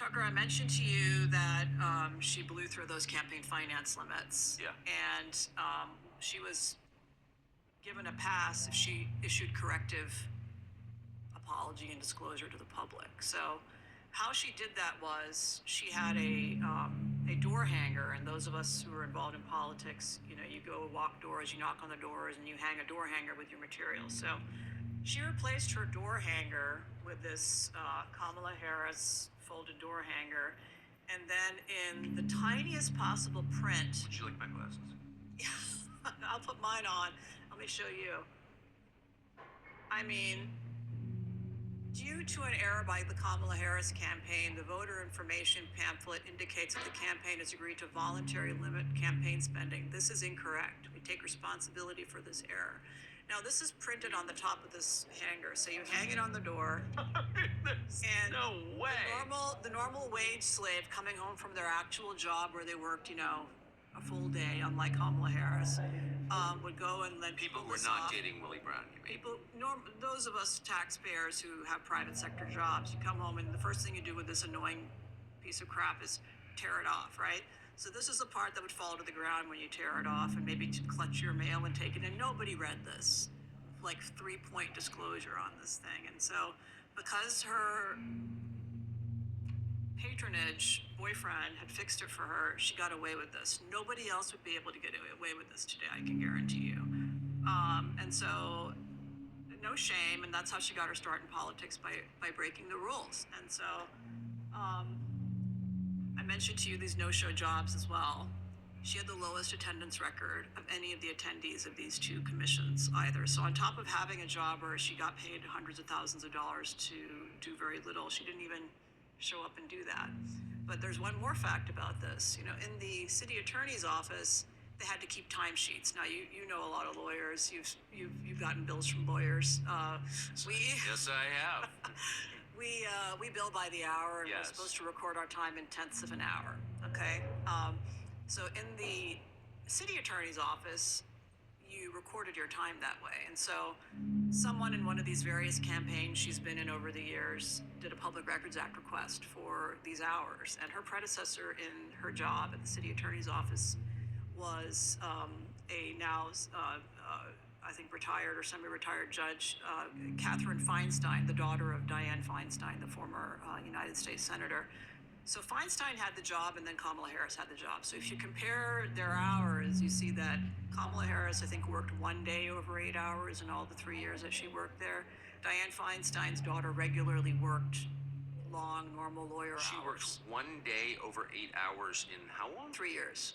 Tucker, I mentioned to you that she blew through those campaign finance limits. Yeah. And she was given a pass if she issued corrective apology and disclosure to the public. So, how she did that was she had a door hanger, and those of us who are involved in politics, you go walk doors, you knock on the doors, and you hang a door hanger with your materials. So, she replaced her door hanger with this Kamala Harris folded door hanger, and then in the tiniest possible print, Would you like my glasses? I'll put mine on. Let me show you. I mean, due to an error by the Kamala Harris campaign, the voter information pamphlet indicates that the campaign has agreed to voluntarily limit campaign spending. This is incorrect. We take responsibility for this error. Now, this is printed on the top of this hanger, so you hang it on the door. There's And no way. the normal wage slave coming home from their actual job where they worked, a full day, unlike Kamala Harris, would go and let People who are this not off. dating Willie Brown, you mean? Those of us taxpayers who have private sector jobs, you come home and the first thing you do with this annoying piece of crap is tear it off, right? So this is the part that would fall to the ground when you tear it off, and maybe to clutch your mail and take it. And nobody read this, like 3-point disclosure on this thing. And so because her patronage boyfriend had fixed it for her, she got away with this. Nobody else would be able to get away with this today, I can guarantee you. And so, no shame, and that's how she got her start in politics, by breaking the rules. And so, I mentioned to you these no-show jobs as well. She had the lowest attendance record of any of the attendees of these two commissions either. So on top of having a job where she got paid hundreds of thousands of dollars to do very little, she didn't even show up and do that. But there's one more fact about this. In the city attorney's office, they had to keep timesheets. Now you know a lot of lawyers. You've gotten bills from lawyers. Yes, I have. We bill by the hour, and Yes. we're supposed to record our time in tenths of an hour. Okay. So in the city attorney's office, you recorded your time that way. And so someone in one of these various campaigns she's been in over the years did a Public Records Act request for these hours. And her predecessor in her job at the city attorney's office was a now, I think, retired or semi-retired judge, Catherine Feinstein, the daughter of Dianne Feinstein, the former United States Senator. So Feinstein had the job, and then Kamala Harris had the job. So if you compare their hours, you see that Kamala Harris, I think, worked one day over 8 hours in all the 3 years that she worked there. Dianne Feinstein's daughter regularly worked long, normal lawyer hours. She worked one day over 8 hours in how long? 3 years.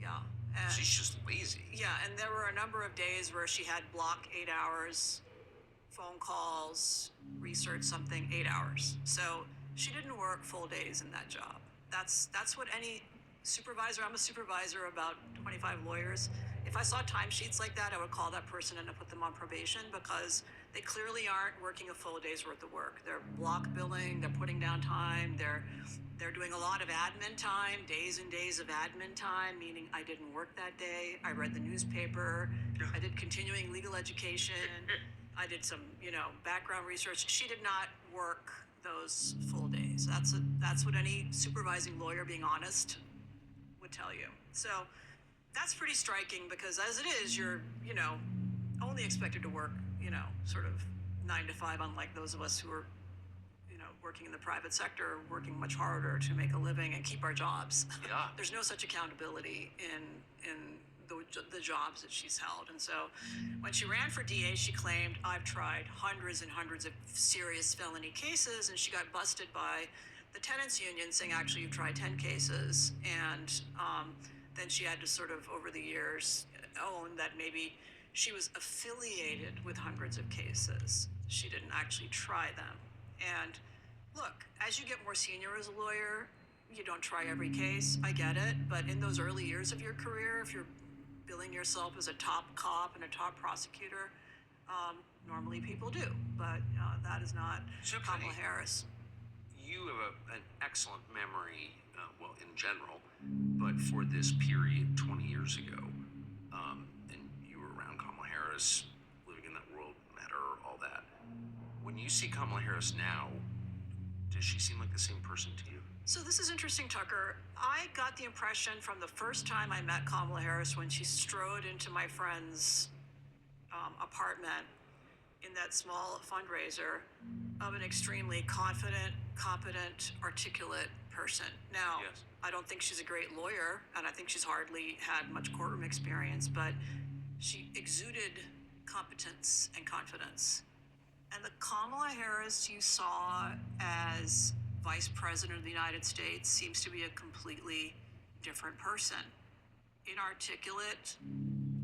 Yeah. And She's just lazy. yeah, and there were a number of days where she had block 8 hours, phone calls, research something, 8 hours. So she didn't work full days in that job. That's what any supervisor, I'm a supervisor of about 25 lawyers. If I saw timesheets like that, I would call that person in and put them on probation, because they clearly aren't working a full day's worth of work. They're block billing, they're putting down time, they're doing a lot of admin time, days and days of admin time, meaning I didn't work that day, I read the newspaper, I did continuing legal education, I did some, background research. She did not work those full days. That's what any supervising lawyer, being honest, would tell you. So that's pretty striking, because as it is, you're, only expected to work, sort of 9 to 5, unlike those of us who are, working in the private sector, working much harder to make a living and keep our jobs. Yeah. There's no such accountability in the jobs that she's held. And so when she ran for DA, she claimed, I've tried hundreds and hundreds of serious felony cases, and she got busted by the tenants union saying, actually, you've tried 10 cases. And then she had to sort of, over the years, own that maybe she was affiliated with hundreds of cases. She didn't actually try them. And look, as you get more senior as a lawyer, you don't try every case. I get it. But in those early years of your career, if you're billing yourself as a top cop and a top prosecutor, normally people do. But that is not So, Kamala Penny, Harris. You have an excellent memory, well, in general, but for this period 20 years ago, and you were around Kamala Harris, living in that world, met her, all that. When you see Kamala Harris now, Does she seem like the same person to you? So this is interesting, Tucker. I got the impression from the first time I met Kamala Harris when she strode into my friend's apartment in that small fundraiser of an extremely confident, competent, articulate person. Now, Yes. I don't think she's a great lawyer, and I think she's hardly had much courtroom experience, but she exuded competence and confidence. And the Kamala Harris you saw as Vice President of the United States seems to be a completely different person. Inarticulate,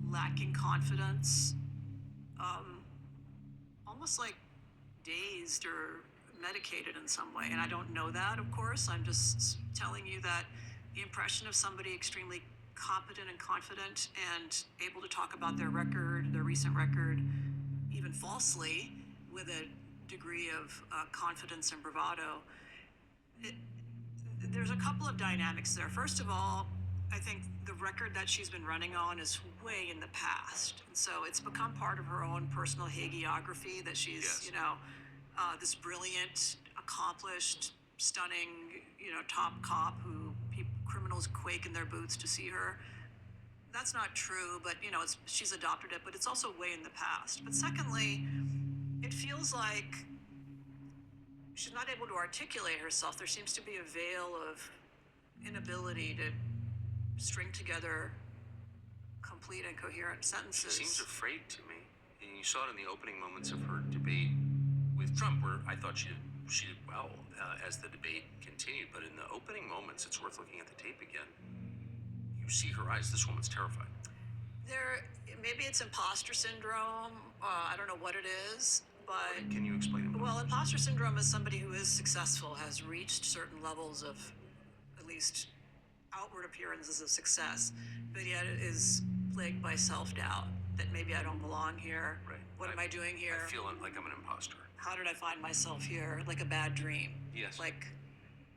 lacking confidence, almost like dazed or medicated in some way. And I don't know that, of course. I'm just telling you that the impression of somebody extremely competent and confident and able to talk about their record, their recent record, even falsely, with a degree of confidence and bravado. It, there's a couple of dynamics there. First of all, I think the record that she's been running on is way in the past. And so it's become part of her own personal hagiography that she's, Yes. this brilliant, accomplished, stunning, top cop who criminals quake in their boots to see her. That's not true, but she's adopted it, but it's also way in the past. But secondly, it feels like she's not able to articulate herself. There seems to be a veil of inability to string together complete and coherent She sentences. seems afraid to me. And you saw it in the opening moments of her debate with Trump, where I thought she did well as the debate continued. But in the opening moments, it's worth looking at the tape again. You see her eyes. This woman's terrified. Maybe it's imposter syndrome. I don't know what it is, but Can you explain it? well, imposter syndrome is somebody who is successful, has reached certain levels of at least outward appearances of success, but yet is plagued by self-doubt that maybe I don't belong here. Right. What am I doing here? I feel like I'm an imposter. How did I find myself here? Like a bad dream. Yes. Like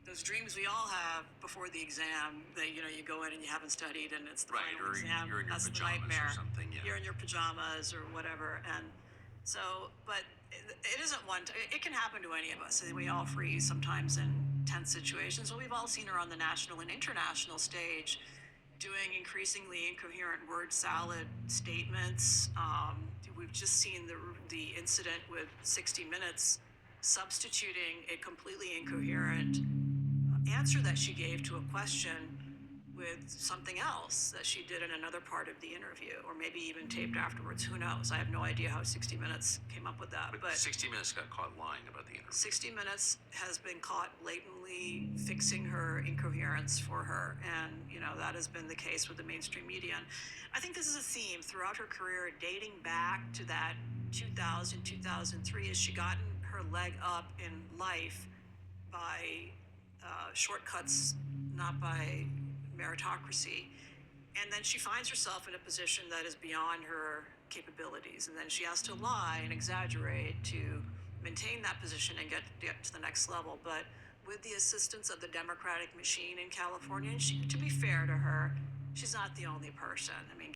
those dreams we all have before the exam that you go in and you haven't studied and it's the Right, final or exam. you're in your That's the pajamas or nightmare. something, yeah. You're in your pajamas or whatever, and so, but it isn't it can happen to any of us. We all freeze sometimes in tense situations. Well, we've all seen her on the national and international stage doing increasingly incoherent word salad statements. We've just seen the incident with 60 Minutes substituting a completely incoherent answer that she gave to a question with something else that she did in another part of the interview, or maybe even taped afterwards. Who knows? I have no idea how 60 Minutes came up with that. But 60 Minutes got caught lying about the interview. 60 Minutes has been caught blatantly fixing her incoherence for her, and that has been the case with the mainstream media. And I think this is a theme throughout her career, dating back to that 2000, 2003, as she gotten her leg up in life by shortcuts, not by meritocracy. And then she finds herself in a position that is beyond her capabilities. And then she has to lie and exaggerate to maintain that position and get to the next level. But with the assistance of the Democratic machine in California, and to be fair to her, she's not the only person. I mean,